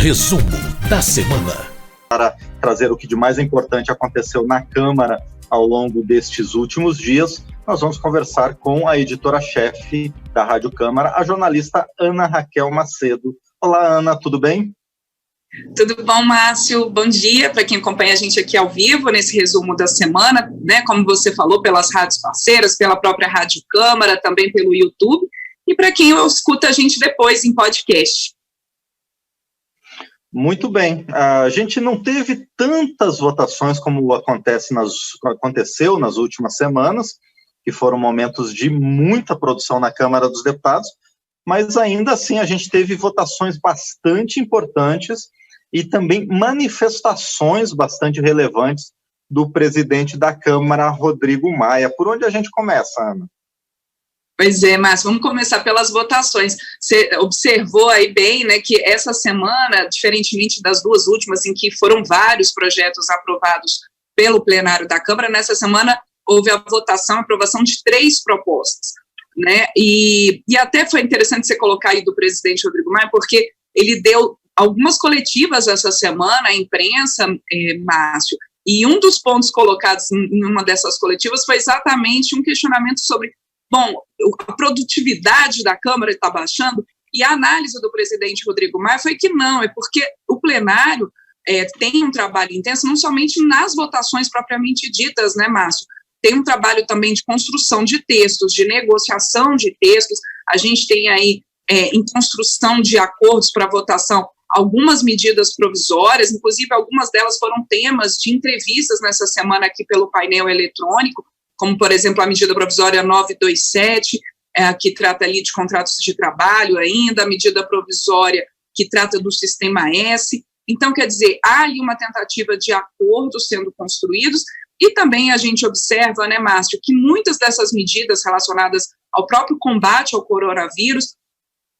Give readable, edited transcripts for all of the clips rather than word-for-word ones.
Resumo da semana. Para trazer o que de mais importante aconteceu na Câmara ao longo destes últimos dias, nós vamos conversar com a editora-chefe da Rádio Câmara, a jornalista Ana Raquel Macedo. Olá, Ana, tudo bem? Tudo bom, Márcio? Bom dia para quem acompanha a gente aqui ao vivo nesse resumo da semana, né? Como você falou, pelas rádios parceiras, pela própria Rádio Câmara, também pelo YouTube, e para quem escuta a gente depois em podcast. Muito bem. A gente não teve tantas votações como aconteceu nas últimas semanas, que foram momentos de muita produção na Câmara dos Deputados, mas ainda assim a gente teve votações bastante importantes e também manifestações bastante relevantes do presidente da Câmara, Rodrigo Maia. Por onde a gente começa, Ana? Pois é, Márcio, vamos começar pelas votações. Você observou aí bem, né, que essa semana, diferentemente das duas últimas, em que foram vários projetos aprovados pelo plenário da Câmara, nessa semana houve a aprovação de 3 propostas, né, e até foi interessante você colocar aí do presidente Rodrigo Maia, porque ele deu algumas coletivas essa semana à imprensa, Márcio, e um dos pontos colocados em uma dessas coletivas foi exatamente um questionamento sobre a produtividade da Câmara está baixando, e a análise do presidente Rodrigo Maia foi que não, é porque o plenário tem um trabalho intenso, não somente nas votações propriamente ditas, né, Márcio? Tem um trabalho também de construção de textos, de negociação de textos. A gente tem aí, em construção de acordos para votação, algumas medidas provisórias, inclusive algumas delas foram temas de entrevistas nessa semana aqui pelo painel eletrônico, como, por exemplo, a medida provisória 927, que trata ali de contratos de trabalho ainda, a medida provisória que trata do Sistema S. Então, quer dizer, há ali uma tentativa de acordos sendo construídos, e também a gente observa, né, Márcio, que muitas dessas medidas relacionadas ao próprio combate ao coronavírus,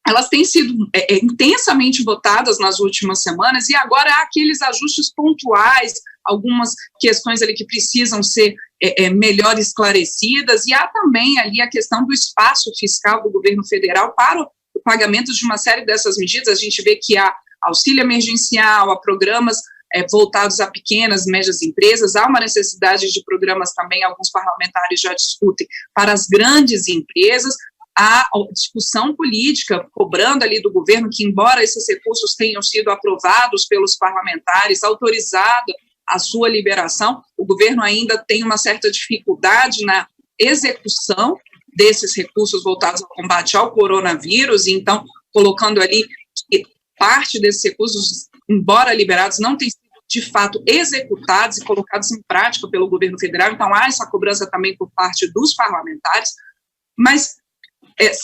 elas têm sido intensamente votadas nas últimas semanas, e agora há aqueles ajustes pontuais, algumas questões ali que precisam ser melhor esclarecidas, e há também ali a questão do espaço fiscal do governo federal para o pagamento de uma série dessas medidas. A gente vê que há auxílio emergencial, há programas voltados a pequenas e médias empresas, há uma necessidade de programas também, alguns parlamentares já discutem, para as grandes empresas. Há discussão política cobrando ali do governo que, embora esses recursos tenham sido aprovados pelos parlamentares, autorizada a sua liberação, o governo ainda tem uma certa dificuldade na execução desses recursos voltados ao combate ao coronavírus, e então colocando ali que parte desses recursos, embora liberados, não têm sido de fato executados e colocados em prática pelo governo federal. Então há essa cobrança também por parte dos parlamentares, mas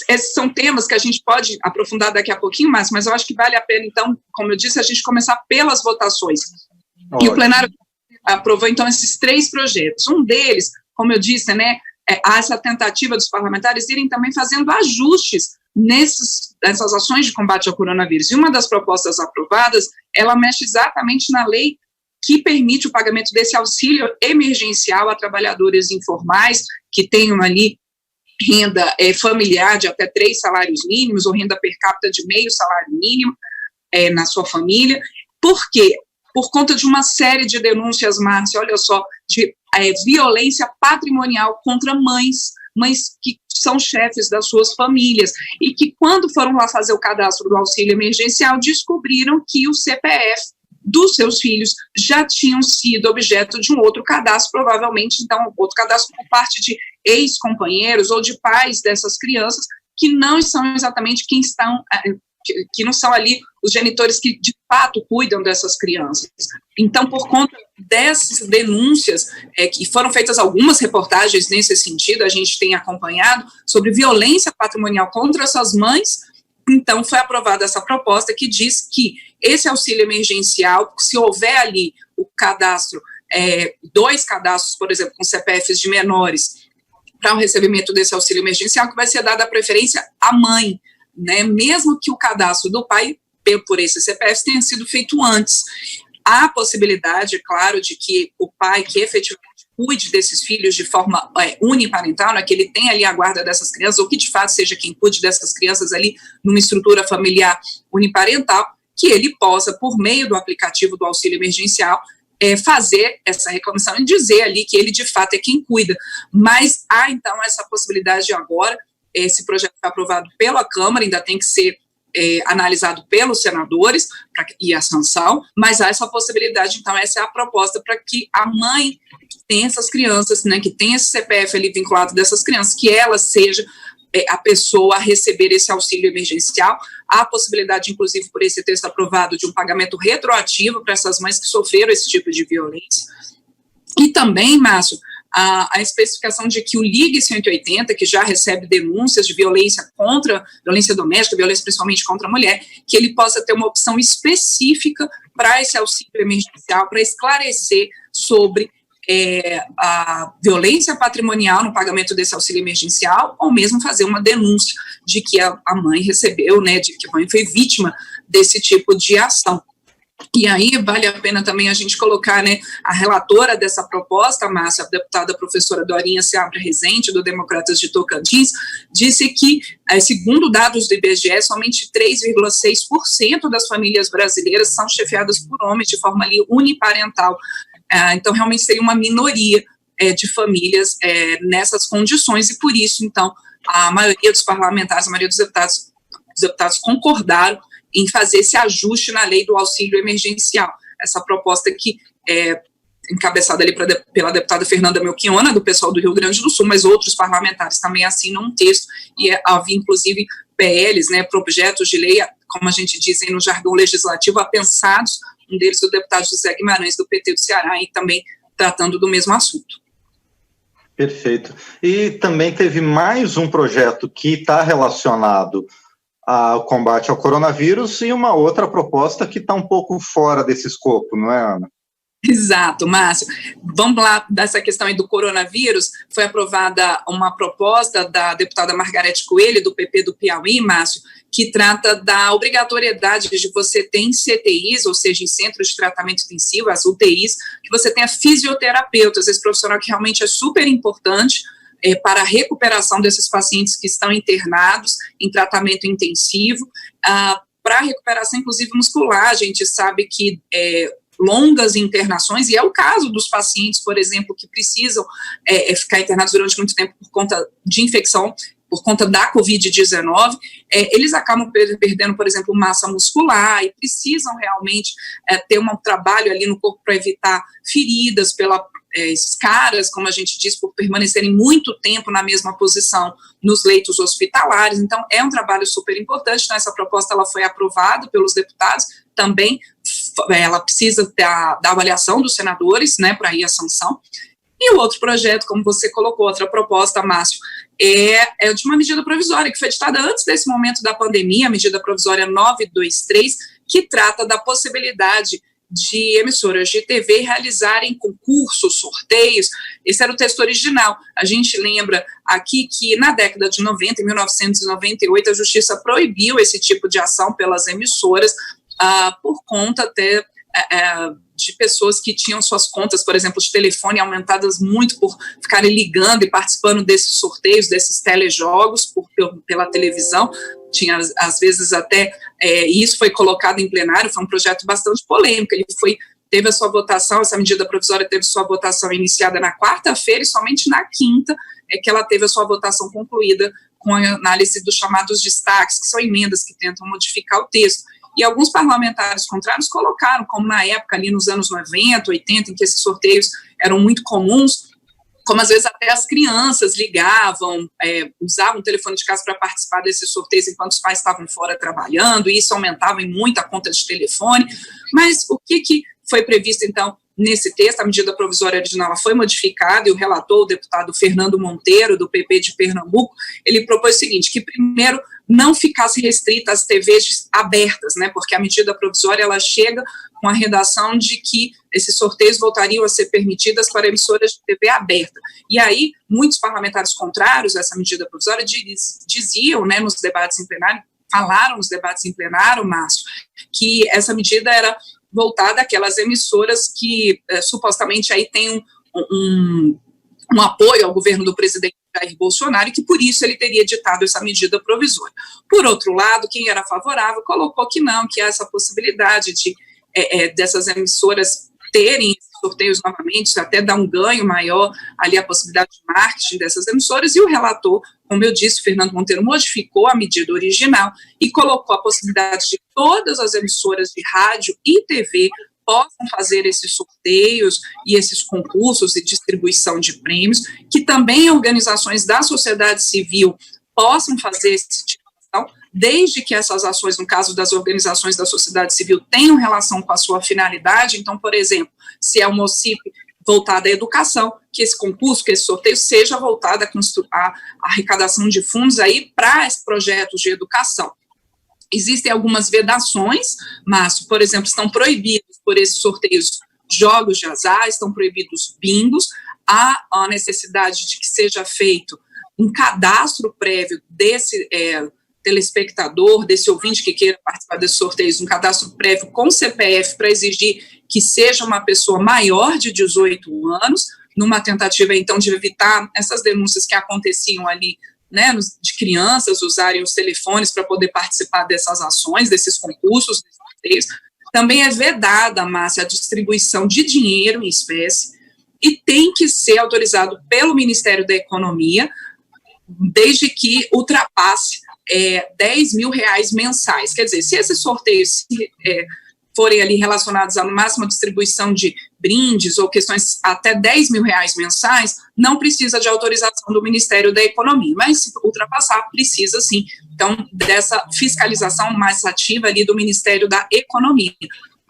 esses são temas que a gente pode aprofundar daqui a pouquinho mais, mas eu acho que vale a pena, então, como eu disse, a gente começar pelas votações. Ótimo. E o plenário aprovou, então, esses 3 projetos. Um deles, como eu disse, né, há essa tentativa dos parlamentares irem também fazendo ajustes nessas ações de combate ao coronavírus. E uma das propostas aprovadas, ela mexe exatamente na lei que permite o pagamento desse auxílio emergencial a trabalhadores informais que tenham ali renda familiar de até 3 salários mínimos, ou renda per capita de meio salário mínimo na sua família. Por quê? Por conta de uma série de denúncias, Márcio, olha só, de violência patrimonial contra mães que são chefes das suas famílias, e que, quando foram lá fazer o cadastro do auxílio emergencial, descobriram que o CPF dos seus filhos já tinham sido objeto de um outro cadastro, provavelmente, então, outro cadastro por parte de ex-companheiros ou de pais dessas crianças, que não são exatamente quem estão, que não são ali os genitores que, de fato, cuidam dessas crianças. Então, por conta dessas denúncias, que foram feitas algumas reportagens nesse sentido, a gente tem acompanhado, sobre violência patrimonial contra essas mães. Então, foi aprovada essa proposta que diz que esse auxílio emergencial, se houver ali o cadastro, 2 cadastros, por exemplo, com CPFs de menores, para o recebimento desse auxílio emergencial, que vai ser dada a preferência à mãe, né, mesmo que o cadastro do pai por esse CPF tenha sido feito antes. Há a possibilidade, é claro, de que o pai que efetivamente cuide desses filhos de forma uniparental, né, que ele tenha ali a guarda dessas crianças, ou que de fato seja quem cuide dessas crianças ali numa estrutura familiar uniparental, que ele possa, por meio do aplicativo do auxílio emergencial, fazer essa reclamação e dizer ali que ele, de fato, é quem cuida. Mas há, então, essa possibilidade de agora, esse projeto foi aprovado pela Câmara, ainda tem que ser analisado pelos senadores e a sanção, mas há essa possibilidade, então essa é a proposta para que a mãe que tem essas crianças, né, que tem esse CPF ali vinculado dessas crianças, que ela seja a pessoa a receber esse auxílio emergencial. Há a possibilidade, inclusive, por esse texto aprovado, de um pagamento retroativo para essas mães que sofreram esse tipo de violência. E também, Márcio, a especificação de que o Ligue 180, que já recebe denúncias de violência doméstica, violência principalmente contra a mulher, que ele possa ter uma opção específica para esse auxílio emergencial, para esclarecer sobre a violência patrimonial no pagamento desse auxílio emergencial, ou mesmo fazer uma denúncia de que a mãe recebeu, né, de que a mãe foi vítima desse tipo de ação. E aí vale a pena também a gente colocar, né, a relatora dessa proposta, Márcia, a deputada professora Dorinha Seabra Rezende, do Democratas de Tocantins, disse que, segundo dados do IBGE, somente 3,6% das famílias brasileiras são chefiadas por homens de forma ali uniparental. Então, realmente seria uma minoria de famílias nessas condições, e por isso, então, a maioria dos parlamentares, a maioria dos deputados concordaram em fazer esse ajuste na lei do auxílio emergencial. Essa proposta que é encabeçada ali pela deputada Fernanda Melchiona, do pessoal do Rio Grande do Sul, mas outros parlamentares também assinam um texto, e havia, inclusive, PLs, né, projetos de lei, como a gente diz aí no jargão legislativo, apensados, um deles do deputado José Guimarães, do PT do Ceará, e também tratando do mesmo assunto. Perfeito. E também teve mais um projeto que está relacionado ao combate ao coronavírus e uma outra proposta que está um pouco fora desse escopo, não é, Ana? Exato, Márcio. Vamos lá, dessa questão aí do coronavírus, foi aprovada uma proposta da deputada Margarete Coelho, do PP do Piauí, Márcio, que trata da obrigatoriedade de você ter em CTIs, ou seja, em centros de tratamento intensivo, as UTIs, que você tenha fisioterapeutas, esse profissional que realmente é super importante para a recuperação desses pacientes que estão internados em tratamento intensivo, para a recuperação, inclusive, muscular. A gente sabe que longas internações, e é o caso dos pacientes, por exemplo, que precisam ficar internados durante muito tempo por conta de infecção, por conta da Covid-19, eles acabam perdendo, por exemplo, massa muscular e precisam realmente ter um trabalho ali no corpo para evitar feridas escaras, como a gente diz, por permanecerem muito tempo na mesma posição nos leitos hospitalares. Então, é um trabalho super importante. Então, essa proposta ela foi aprovada pelos deputados, também ela precisa da avaliação dos senadores, né, para ir à sanção. E o outro projeto, como você colocou, outra proposta, Márcio, é de uma medida provisória, que foi editada antes desse momento da pandemia, a medida provisória 923, que trata da possibilidade de emissoras de TV realizarem concursos, sorteios. Esse era o texto original. A gente lembra aqui que na década de 90, em 1998, a Justiça proibiu esse tipo de ação pelas emissoras, por conta até de pessoas que tinham suas contas, por exemplo, de telefone aumentadas muito por ficarem ligando e participando desses sorteios, desses telejogos pela televisão. Tinha, às vezes, até, e isso foi colocado em plenário, foi um projeto bastante polêmico. Ele teve a sua votação, essa medida provisória teve sua votação iniciada na quarta-feira, e somente na quinta que ela teve a sua votação concluída com a análise dos chamados destaques, que são emendas que tentam modificar o texto. E alguns parlamentares contrários colocaram, como na época ali nos anos 90, 80, em que esses sorteios eram muito comuns, como às vezes até as crianças ligavam, usavam o telefone de casa para participar desses sorteios enquanto os pais estavam fora trabalhando, e isso aumentava em muito a conta de telefone. Mas o que foi previsto, então, nesse texto? A medida provisória original ela foi modificada, e o relator, o deputado Fernando Monteiro, do PP de Pernambuco, ele propôs o seguinte, que primeiro não ficasse restrita às TVs abertas, né, porque a medida provisória ela chega com a redação de que esses sorteios voltariam a ser permitidas para emissoras de TV aberta. E aí, muitos parlamentares contrários a essa medida provisória diziam, né, nos debates em plenário, falaram nos debates em plenário, Márcio, que essa medida era voltada àquelas emissoras que supostamente aí tem um apoio ao governo do presidente Jair Bolsonaro, e que por isso ele teria editado essa medida provisória. Por outro lado, quem era favorável colocou que não, que há essa possibilidade de dessas emissoras terem sorteios novamente, até dar um ganho maior ali, a possibilidade de marketing dessas emissoras, e o relator, como eu disse, Fernando Monteiro, modificou a medida original e colocou a possibilidade de todas as emissoras de rádio e TV possam fazer esses sorteios e esses concursos e distribuição de prêmios, que também organizações da sociedade civil possam fazer esse tipo de ação, desde que essas ações, no caso das organizações da sociedade civil, tenham relação com a sua finalidade. Então, por exemplo, se é uma OCIP voltada à educação, que esse concurso, que esse sorteio seja voltado à arrecadação de fundos aí para projetos de educação. Existem algumas vedações, Márcio, por exemplo, estão proibidos por esses sorteios jogos de azar, estão proibidos bingos, há a necessidade de que seja feito um cadastro prévio desse telespectador, desse ouvinte que queira participar desses sorteios, um cadastro prévio com CPF para exigir que seja uma pessoa maior de 18 anos, numa tentativa, então, de evitar essas denúncias que aconteciam ali, né, de crianças usarem os telefones para poder participar dessas ações, desses concursos, desses sorteios. Também é vedada, Márcia, a distribuição de dinheiro em espécie, e tem que ser autorizado pelo Ministério da Economia, desde que ultrapasse R$10 mil mensais. Quer dizer, se esses sorteios forem ali relacionados à máxima distribuição de brindes ou questões até R$10 mil mensais, não precisa de autorização do Ministério da Economia, mas se ultrapassar, precisa sim, então, dessa fiscalização mais ativa ali do Ministério da Economia.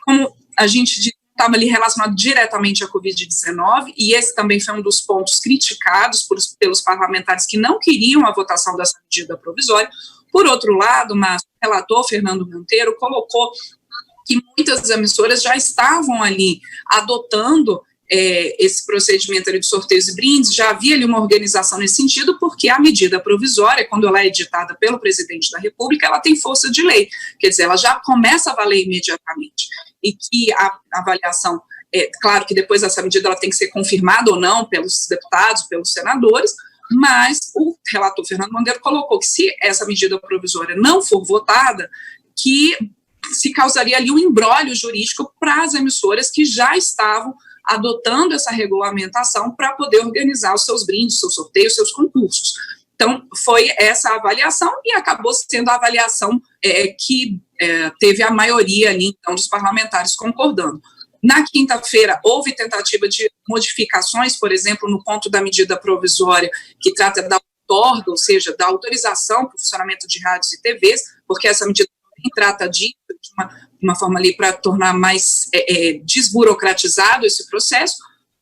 Como a gente estava ali relacionado diretamente à Covid-19, e esse também foi um dos pontos criticados pelos parlamentares que não queriam a votação dessa medida provisória. Por outro lado, o relator Fernando Monteiro colocou que muitas emissoras já estavam ali adotando esse procedimento ali de sorteios e brindes, já havia ali uma organização nesse sentido, porque a medida provisória, quando ela é editada pelo presidente da República, ela tem força de lei, quer dizer, ela já começa a valer imediatamente, e que a avaliação, claro que depois dessa medida ela tem que ser confirmada ou não pelos deputados, pelos senadores, mas o relator Fernando Monteiro colocou que se essa medida provisória não for votada, que se causaria ali um imbróglio jurídico para as emissoras que já estavam adotando essa regulamentação para poder organizar os seus brindes, seus sorteios, seus concursos. Então, foi essa avaliação, e acabou sendo a avaliação que teve a maioria ali, então, dos parlamentares concordando. Na quinta-feira, houve tentativa de modificações, por exemplo, no ponto da medida provisória que trata da outorga, ou seja, da autorização para o funcionamento de rádios e TVs, porque essa medida também trata de uma forma ali para tornar mais desburocratizado esse processo.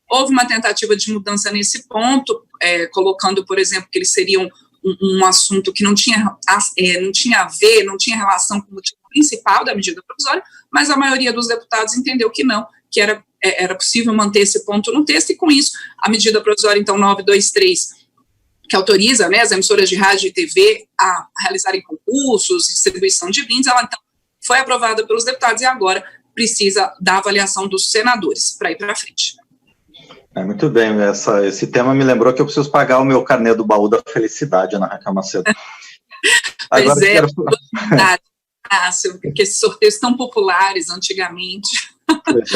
Houve uma tentativa de mudança nesse ponto, colocando, por exemplo, que eles seriam um assunto que não tinha a ver, não tinha relação com o motivo principal da medida provisória, mas a maioria dos deputados entendeu que não, que era possível manter esse ponto no texto, e com isso, a medida provisória, então, 923, que autoriza, né, as emissoras de rádio e TV a realizarem concursos, distribuição de brindes, ela, então, foi aprovada pelos deputados e agora precisa da avaliação dos senadores para ir para frente. Muito bem, esse tema me lembrou que eu preciso pagar o meu carnê do baú da felicidade, Ana Raquel Macedo. Pois agora porque esses sorteios tão populares antigamente. Pois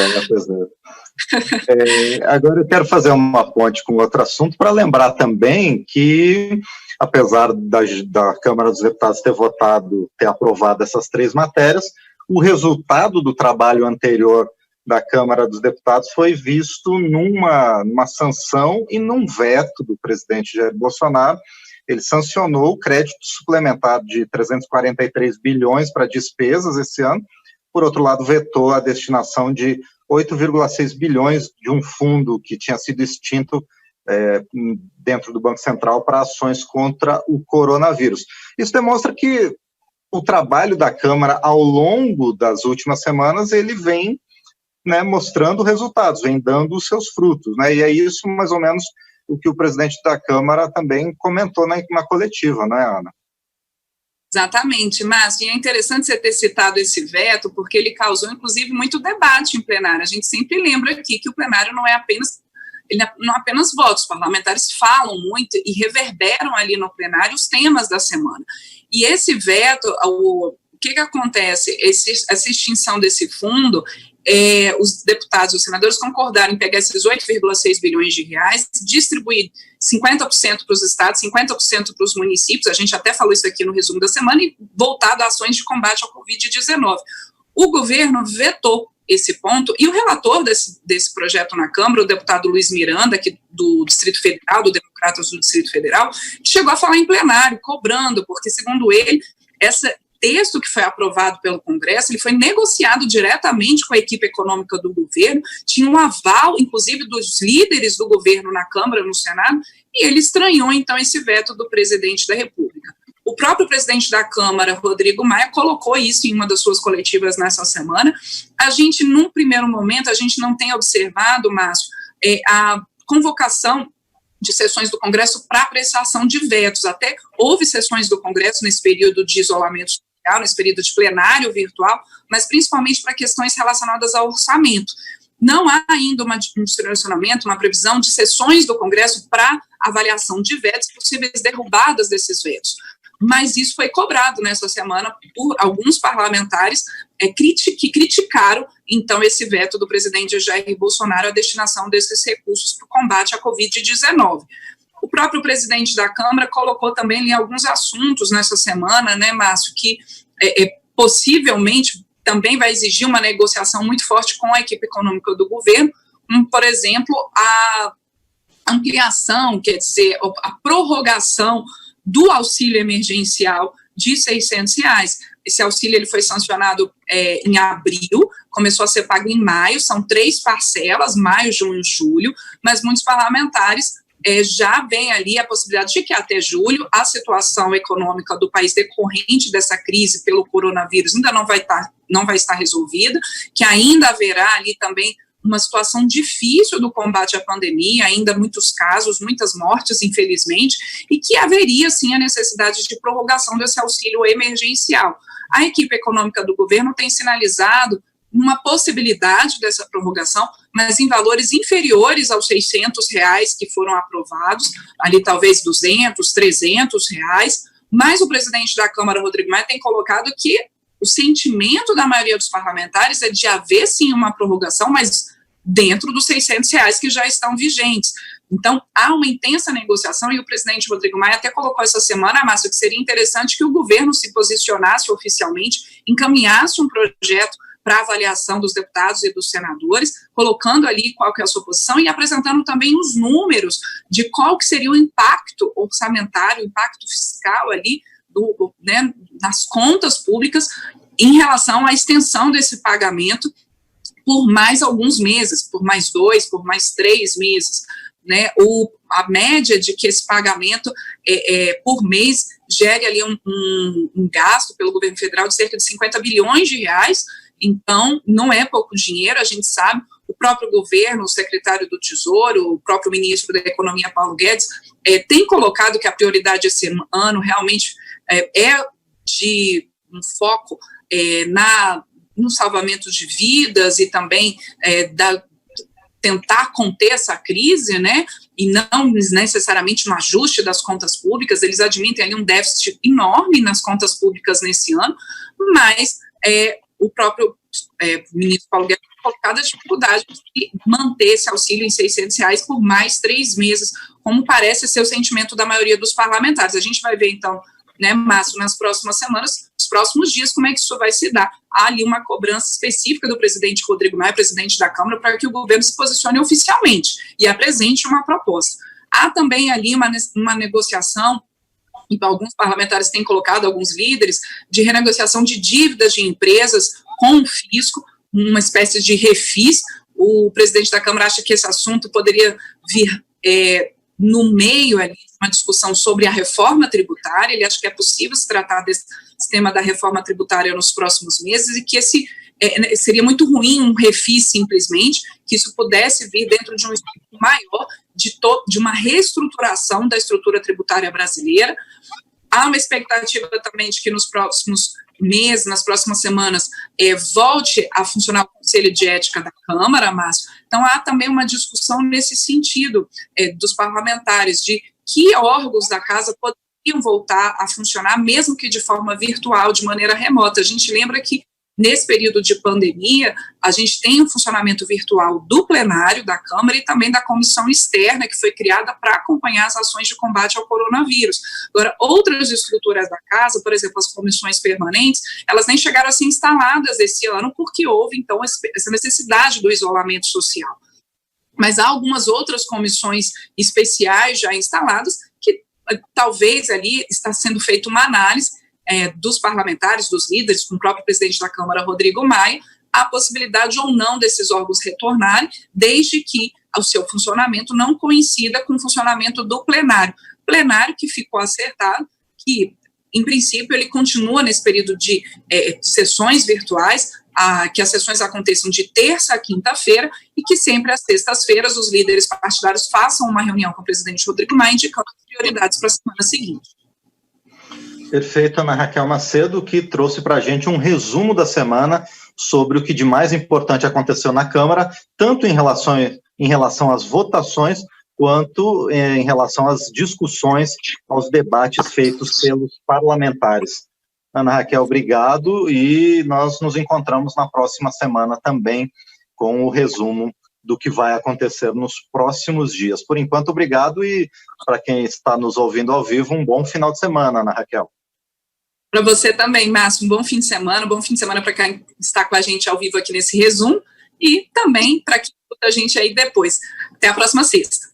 é. Agora eu quero fazer uma ponte com outro assunto para lembrar também que, apesar da Câmara dos Deputados ter aprovado essas 3 matérias, o resultado do trabalho anterior da Câmara dos Deputados foi visto numa sanção e num veto do presidente Jair Bolsonaro. Ele sancionou o crédito suplementar de 343 bilhões para despesas esse ano. Por outro lado, vetou a destinação de 8,6 bilhões de um fundo que tinha sido extinto dentro do Banco Central para ações contra o coronavírus. Isso demonstra que o trabalho da Câmara ao longo das últimas semanas, ele vem, né, mostrando resultados, vem dando os seus frutos, né, e é isso mais ou menos o que o presidente da Câmara também comentou na coletiva, não é, Ana? Exatamente, Márcio, e é interessante você ter citado esse veto, porque ele causou, inclusive, muito debate em plenário. A gente sempre lembra aqui que o plenário não é apenas ele não apenas vota, os parlamentares falam muito e reverberam ali no plenário os temas da semana. E esse veto, o que acontece? Essa extinção desse fundo, os deputados e os senadores concordaram em pegar esses 8,6 bilhões de reais, distribuir 50% para os estados, 50% para os municípios, a gente até falou isso aqui no resumo da semana, e voltado a ações de combate ao Covid-19. O governo vetou esse ponto, e o relator desse projeto na Câmara, o deputado Luiz Miranda, aqui do Distrito Federal, do Democratas do Distrito Federal, chegou a falar em plenário, cobrando, porque, segundo ele, esse texto que foi aprovado pelo Congresso, ele foi negociado diretamente com a equipe econômica do governo, tinha um aval, inclusive, dos líderes do governo na Câmara, no Senado, e ele estranhou, então, esse veto do presidente da República. O próprio presidente da Câmara, Rodrigo Maia, colocou isso em uma das suas coletivas nessa semana. A gente, num primeiro momento, a gente não tem observado, Márcio, a convocação de sessões do Congresso para apreciação de vetos. Até houve sessões do Congresso nesse período de isolamento social, nesse período de plenário virtual, mas principalmente para questões relacionadas ao orçamento. Não há ainda um direcionamento, uma previsão de sessões do Congresso para avaliação de vetos, possíveis derrubadas desses vetos. Mas isso foi cobrado nessa semana por alguns parlamentares que criticaram, então, esse veto do presidente Jair Bolsonaro à destinação desses recursos para o combate à Covid-19. O próprio presidente da Câmara colocou também ali alguns assuntos nessa semana, né, Márcio, que possivelmente também vai exigir uma negociação muito forte com a equipe econômica do governo, como, por exemplo, a ampliação, quer dizer, a prorrogação do auxílio emergencial de R$600. Esse auxílio ele foi sancionado em abril, começou a ser pago em maio, são 3 parcelas, maio, junho, julho, mas muitos parlamentares já veem ali a possibilidade de que até julho a situação econômica do país decorrente dessa crise pelo coronavírus ainda não vai estar resolvida, que ainda haverá ali também uma situação difícil do combate à pandemia, ainda muitos casos, muitas mortes, infelizmente, e que haveria, sim, a necessidade de prorrogação desse auxílio emergencial. A equipe econômica do governo tem sinalizado uma possibilidade dessa prorrogação, mas em valores inferiores aos R$600 que foram aprovados, ali talvez R$200, R$300, mas o presidente da Câmara, Rodrigo Maia, tem colocado que o sentimento da maioria dos parlamentares é de haver, sim, uma prorrogação, mas dentro dos R$600 que já estão vigentes. Então, há uma intensa negociação, e o presidente Rodrigo Maia até colocou essa semana, Márcio, que seria interessante que o governo se posicionasse oficialmente, encaminhasse um projeto para avaliação dos deputados e dos senadores, colocando ali qual que é a sua posição e apresentando também os números de qual que seria o impacto orçamentário, o impacto fiscal ali, nas contas públicas em relação à extensão desse pagamento por mais alguns meses, por mais 2, por mais 3 meses, né? A média de que esse pagamento por mês gere ali um gasto pelo governo federal de cerca de R$50 bilhões, então não é pouco dinheiro, a gente sabe. O próprio governo, o secretário do Tesouro, o próprio ministro da Economia, Paulo Guedes, tem colocado que a prioridade esse ano realmente é de um foco no salvamento de vidas e também tentar conter essa crise, né, e não necessariamente um ajuste das contas públicas. Eles admitem ali um déficit enorme nas contas públicas nesse ano, mas o próprio ministro Paulo Guedes tem colocado a dificuldade de manter esse auxílio em R$600 por mais 3 meses, como parece ser o sentimento da maioria dos parlamentares. A gente vai ver, então, né, Márcio, nas próximas semanas, nos próximos dias, como é que isso vai se dar. Há ali uma cobrança específica do presidente Rodrigo Maia, presidente da Câmara, para que o governo se posicione oficialmente e apresente uma proposta. Há também ali uma negociação, e alguns parlamentares têm colocado, alguns líderes, de renegociação de dívidas de empresas com o fisco, uma espécie de refis. O presidente da Câmara acha que esse assunto poderia vir no meio ali de uma discussão sobre a reforma tributária. Ele acha que é possível se tratar desse tema da reforma tributária nos próximos meses e que seria muito ruim um refis simplesmente, que isso pudesse vir dentro de um estudo maior de uma reestruturação da estrutura tributária brasileira. Há uma expectativa também de que nos próximos mês, nas próximas semanas, volte a funcionar o Conselho de Ética da Câmara, Márcio. Então, há também uma discussão nesse sentido dos parlamentares, de que órgãos da casa poderiam voltar a funcionar, mesmo que de forma virtual, de maneira remota. A gente lembra que, nesse período de pandemia, a gente tem um funcionamento virtual do plenário da Câmara e também da comissão externa, que foi criada para acompanhar as ações de combate ao coronavírus. Agora, outras estruturas da casa, por exemplo, as comissões permanentes, elas nem chegaram a ser instaladas esse ano, porque houve, então, essa necessidade do isolamento social. Mas há algumas outras comissões especiais já instaladas, que talvez ali está sendo feita uma análise dos parlamentares, dos líderes, com o próprio presidente da Câmara, Rodrigo Maia, a possibilidade ou não desses órgãos retornarem, desde que o seu funcionamento não coincida com o funcionamento do plenário. Plenário que ficou acertado, que, em princípio, ele continua nesse período de sessões virtuais, que as sessões aconteçam de terça a quinta-feira, e que sempre às sextas-feiras os líderes partidários façam uma reunião com o presidente Rodrigo Maia, indicando as prioridades para a semana seguinte. Perfeito, Ana Raquel Macedo, que trouxe para a gente um resumo da semana sobre o que de mais importante aconteceu na Câmara, tanto em relação às votações, quanto em relação às discussões, aos debates feitos pelos parlamentares. Ana Raquel, obrigado, e nós nos encontramos na próxima semana também com o resumo do que vai acontecer nos próximos dias. Por enquanto, obrigado, e para quem está nos ouvindo ao vivo, um bom final de semana, Ana Raquel. Para você também, Márcio, um bom fim de semana para quem está com a gente ao vivo aqui nesse resumo, e também para quem escuta a gente aí depois. Até a próxima sexta.